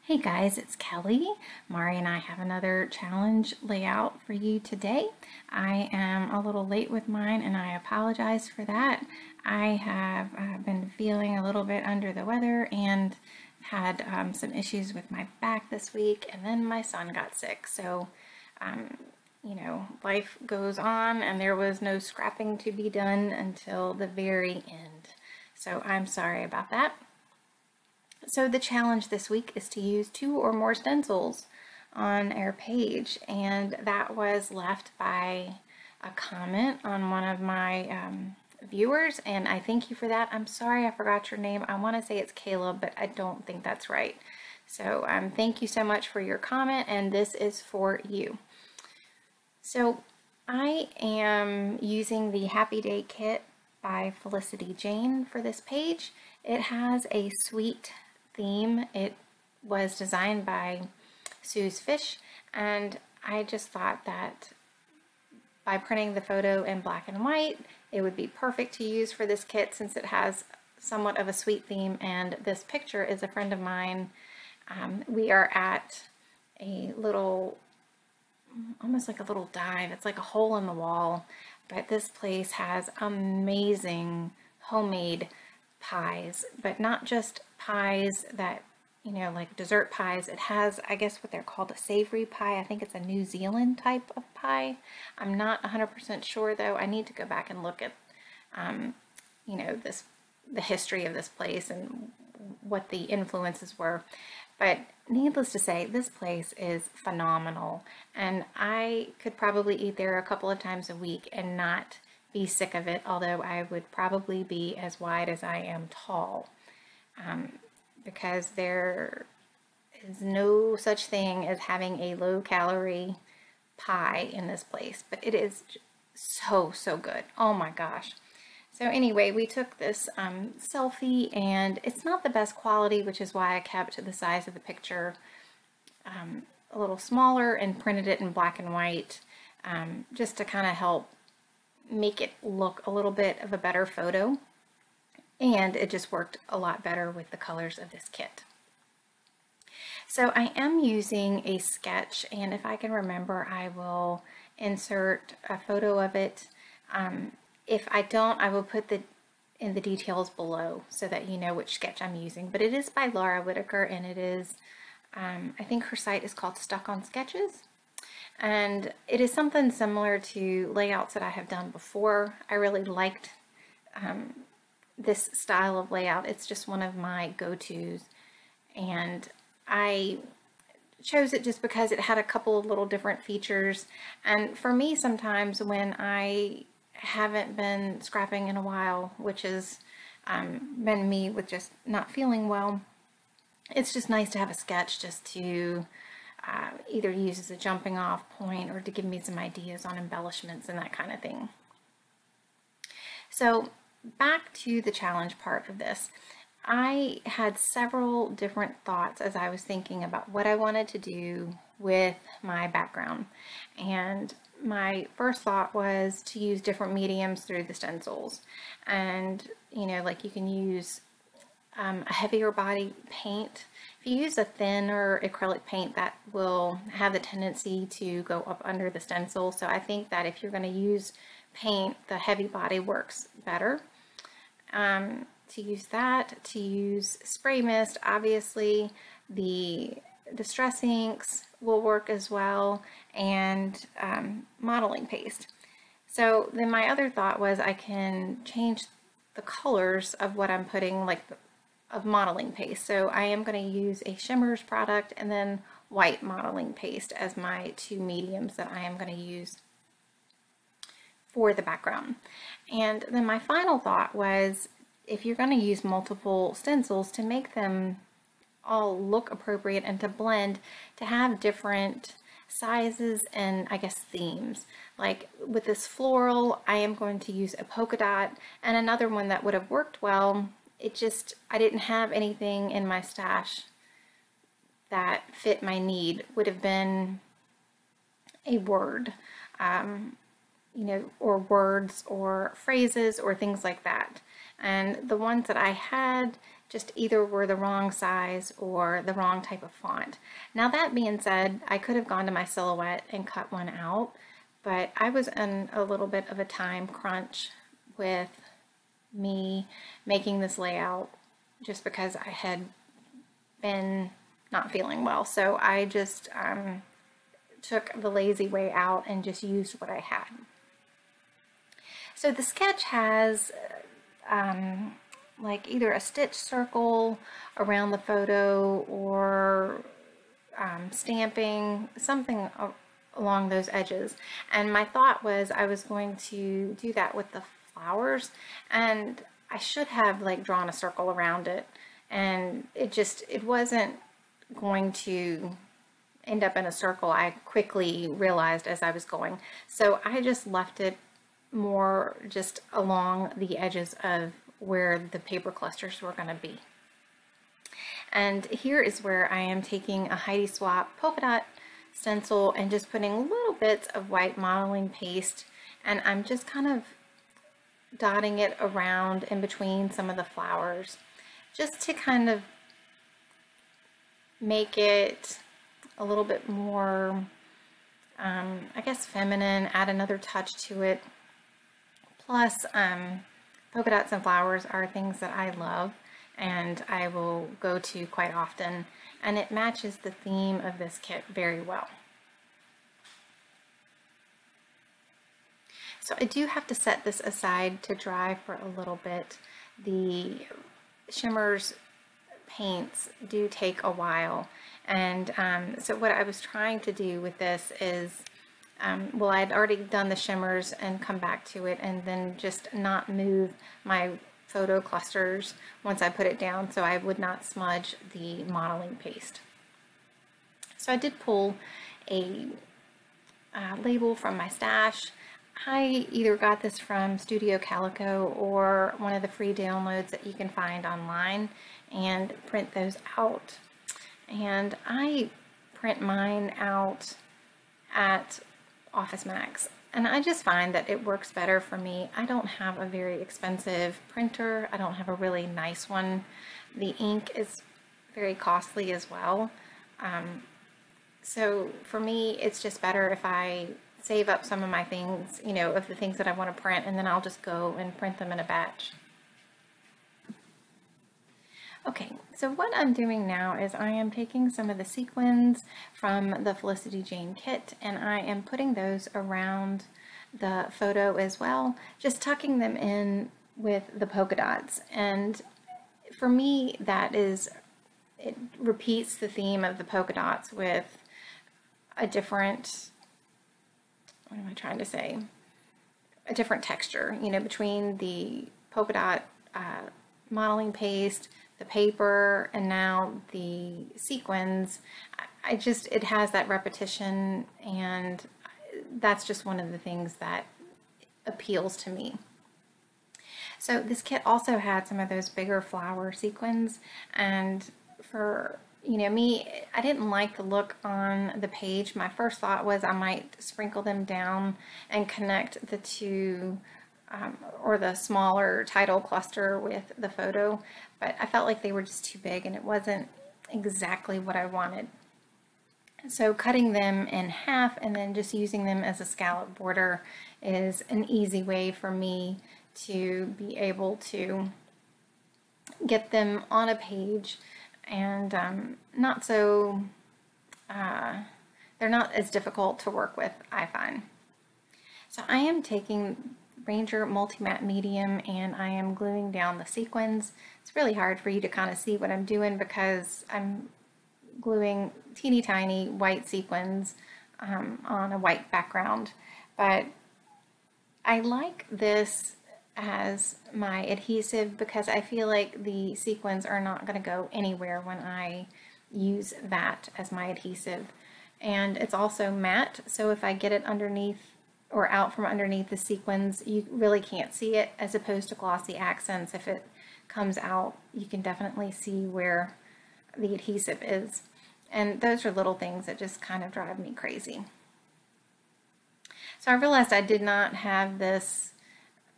Hey guys, it's Kelly. Mari and I have another challenge layout for you today. I am a little late with mine and I apologize for that. I have been feeling a little bit under the weather and had some issues with my back this week, and then my son got sick. So, life goes on and there was no scrapping to be done until the very end. So I'm sorry about that. So the challenge this week is to use 2 or more stencils on our page, and that was left by a comment on one of my viewers, and I thank you for that. I'm sorry I forgot your name. I want to say it's Caleb, but I don't think that's right. So thank you so much for your comment, and this is for you. So I am using the Happy Day Kit by Felicity Jane for this page. It has a sweet theme. It was designed by Sue's Fish, and I just thought that by printing the photo in black and white, it would be perfect to use for this kit since it has somewhat of a sweet theme. And this picture is a friend of mine. We are at a little, almost like a little dive. It's like a hole in the wall, but this place has amazing homemade pies, but not just pies that, like dessert pies. It has, I guess, what they're called a savory pie. I think it's a New Zealand type of pie. I'm not 100% sure though. I need to go back and look at, the history of this place and what the influences were. But needless to say, this place is phenomenal, and I could probably eat there a couple of times a week and not be sick of it, although I would probably be as wide as I am tall, because there is no such thing as having a low-calorie pie in this place, but it is so good. Oh my gosh. So anyway, we took this selfie, and it's not the best quality, which is why I kept the size of the picture a little smaller and printed it in black and white, just to kind of help make it look a little bit of a better photo. And it just worked a lot better with the colors of this kit. So I am using a sketch, and if I can remember, I will insert a photo of it. If I don't, I will put in the details below so that you know which sketch I'm using. But it is by Laura Whitaker, and it is, I think her site is called Stuck on Sketches. And it is something similar to layouts that I have done before. I really liked this style of layout. It's just one of my go-tos, and I chose it just because it had a couple of little different features. And for me, sometimes when I haven't been scrapping in a while, which has been me with just not feeling well, it's just nice to have a sketch just to either use as a jumping off point or to give me some ideas on embellishments and that kind of thing. So back to the challenge part of this. I had several different thoughts as I was thinking about what I wanted to do with my background. And my first thought was to use different mediums through the stencils. And, like you can use a heavier body paint. If you use a thinner acrylic paint, that will have the tendency to go up under the stencil. So I think that if you're going to use paint, the heavy body works better. To use that, to use spray mist, obviously the distress inks will work as well, and modeling paste. So then my other thought was I can change the colors of what I'm putting, like of modeling paste. So I am going to use a Shimmers product and then white modeling paste as my 2 mediums that I am going to use for the background. And then my final thought was, if you're going to use multiple stencils, to make them all look appropriate and to blend, to have different sizes and I guess themes. Like with this floral, I am going to use a polka dot, and another one that would have worked well, I didn't have anything in my stash that fit my need, would have been a word, or words or phrases or things like that. And the ones that I had just either were the wrong size or the wrong type of font. Now that being said, I could have gone to my Silhouette and cut one out, but I was in a little bit of a time crunch with me making this layout just because I had been not feeling well. So I just took the lazy way out and just used what I had. So the sketch has like either a stitch circle around the photo or stamping, something along those edges. And my thought was I was going to do that with the flowers, and I should have like drawn a circle around it, and it wasn't going to end up in a circle. I quickly realized as I was going. So I just left it more just along the edges of where the paper clusters were going to be. And here is where I am taking a Heidi Swapp polka dot stencil and just putting little bits of white modeling paste, and I'm just kind of dotting it around in between some of the flowers just to kind of make it a little bit more, I guess, feminine, add another touch to it. Plus, polka dots and flowers are things that I love and I will go to quite often, and it matches the theme of this kit very well. So I do have to set this aside to dry for a little bit. The shimmers paints do take a while, and so what I was trying to do with this is, well, I'd already done the shimmers and come back to it and then just not move my photo clusters once I put it down so I would not smudge the modeling paste. So I did pull a label from my stash. I either got this from Studio Calico or one of the free downloads that you can find online and print those out. And I print mine out at Office Max, and I just find that it works better for me. I don't have a very expensive printer. I don't have a really nice one. The ink is very costly as well. So for me, it's just better if I save up some of my things, you know, of the things that I want to print, and then I'll just go and print them in a batch. Okay, so what I'm doing now is I am taking some of the sequins from the Felicity Jane kit and I am putting those around the photo as well, just tucking them in with the polka dots. And for me, it repeats the theme of the polka dots with a different, what am I trying to say? A different texture, you know, between the polka dot modeling paste, the paper, and now the sequins. It has that repetition, and that's just one of the things that appeals to me. So this kit also had some of those bigger flower sequins, and for, you know, me, I didn't like the look on the page. My first thought was I might sprinkle them down and connect the two or the smaller title cluster with the photo, but I felt like they were just too big and it wasn't exactly what I wanted. So cutting them in half and then just using them as a scallop border is an easy way for me to be able to get them on a page, and they're not as difficult to work with, I find. So I am taking Ranger Multi-Matte Medium and I am gluing down the sequins. It's really hard for you to kind of see what I'm doing because I'm gluing teeny tiny white sequins on a white background, but I like this as my adhesive because I feel like the sequins are not going to go anywhere when I use that as my adhesive. And it's also matte, so if I get it underneath or out from underneath the sequins, you really can't see it, as opposed to glossy accents. If it comes out, you can definitely see where the adhesive is. And those are little things that just kind of drive me crazy. So I realized I did not have this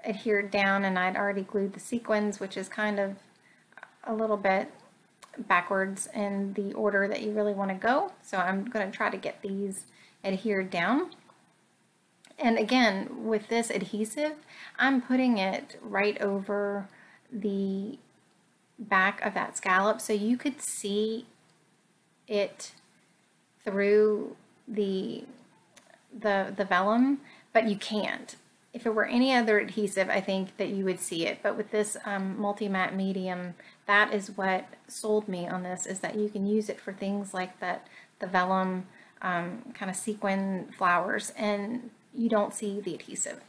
adhered down and I'd already glued the sequins, which is kind of a little bit backwards in the order that you really want to go. So I'm going to try to get these adhered down. And again, with this adhesive, I'm putting it right over the back of that scallop so you could see it through the vellum, but you can't. If it were any other adhesive, I think that you would see it, but with this multi-matte medium, that is what sold me on this, is that you can use it for things like that, the vellum kind of sequin flowers, and you don't see the adhesive.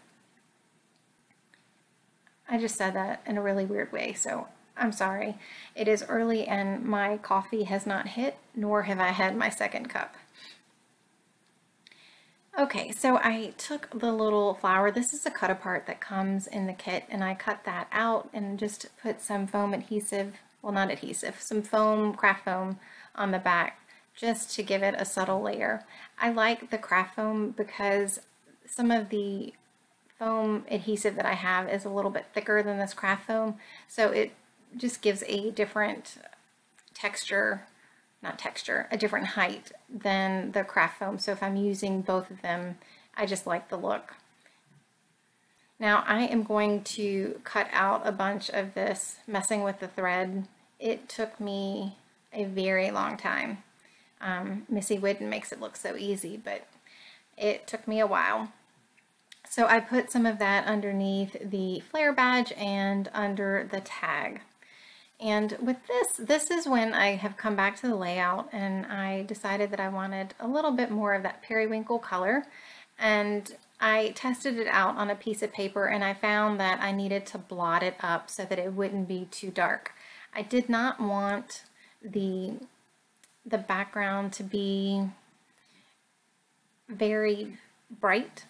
I just said that in a really weird way, so I'm sorry. It is early and my coffee has not hit, nor have I had my second cup. Okay, so I took the little flower. This is a cut apart that comes in the kit, and I cut that out and just put some foam adhesive, well, not adhesive, some foam, craft foam on the back just to give it a subtle layer. I like the craft foam because some of the foam adhesive that I have is a little bit thicker than this craft foam, so it just gives a different texture, a different height than the craft foam. So if I'm using both of them, I just like the look. Now I am going to cut out a bunch of this messing with the thread. It took me a very long time. Missy Whidden makes it look so easy, but it took me a while. So I put some of that underneath the flare badge and under the tag. And with this is when I have come back to the layout and I decided that I wanted a little bit more of that periwinkle color, and I tested it out on a piece of paper and I found that I needed to blot it up so that it wouldn't be too dark. I did not want the background to be very bright,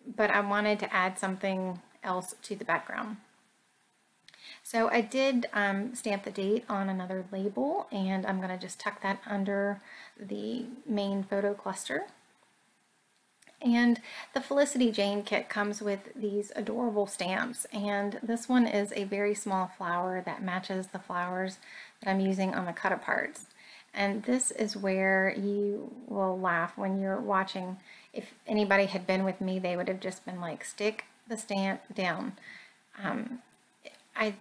but I wanted to add something else to the background. So I did stamp the date on another label, and I'm going to just tuck that under the main photo cluster. And the Felicity Jane kit comes with these adorable stamps, and this one is a very small flower that matches the flowers that I'm using on the cut aparts. And this is where you will laugh when you're watching. If anybody had been with me, they would have just been like, stick the stamp down. I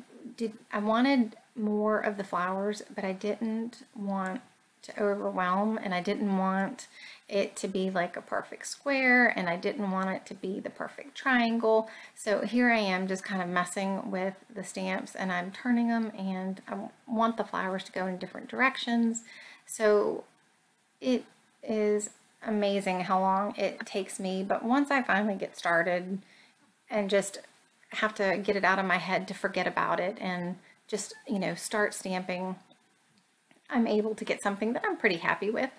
wanted more of the flowers, but I didn't want to overwhelm, and I didn't want it to be like a perfect square, and I didn't want it to be the perfect triangle. So here I am just kind of messing with the stamps, and I'm turning them, and I want the flowers to go in different directions. So it is amazing how long it takes me, but once I finally get started and just have to get it out of my head to forget about it and just, you know, start stamping, I'm able to get something that I'm pretty happy with.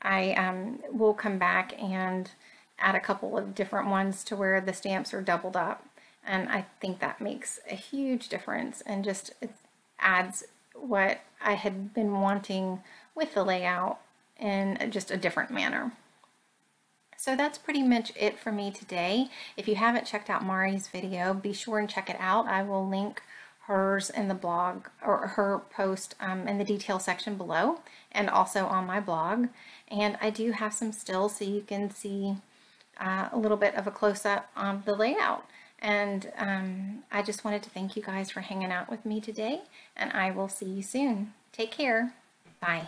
I will come back and add a couple of different ones to where the stamps are doubled up, and I think that makes a huge difference and just it adds what I had been wanting with the layout in just a different manner. So that's pretty much it for me today. If you haven't checked out Mari's video, be sure and check it out. I will link hers in the blog, or her post in the detail section below, and also on my blog. And I do have some stills so you can see a little bit of a close-up on the layout. And I just wanted to thank you guys for hanging out with me today, and I will see you soon. Take care. Bye.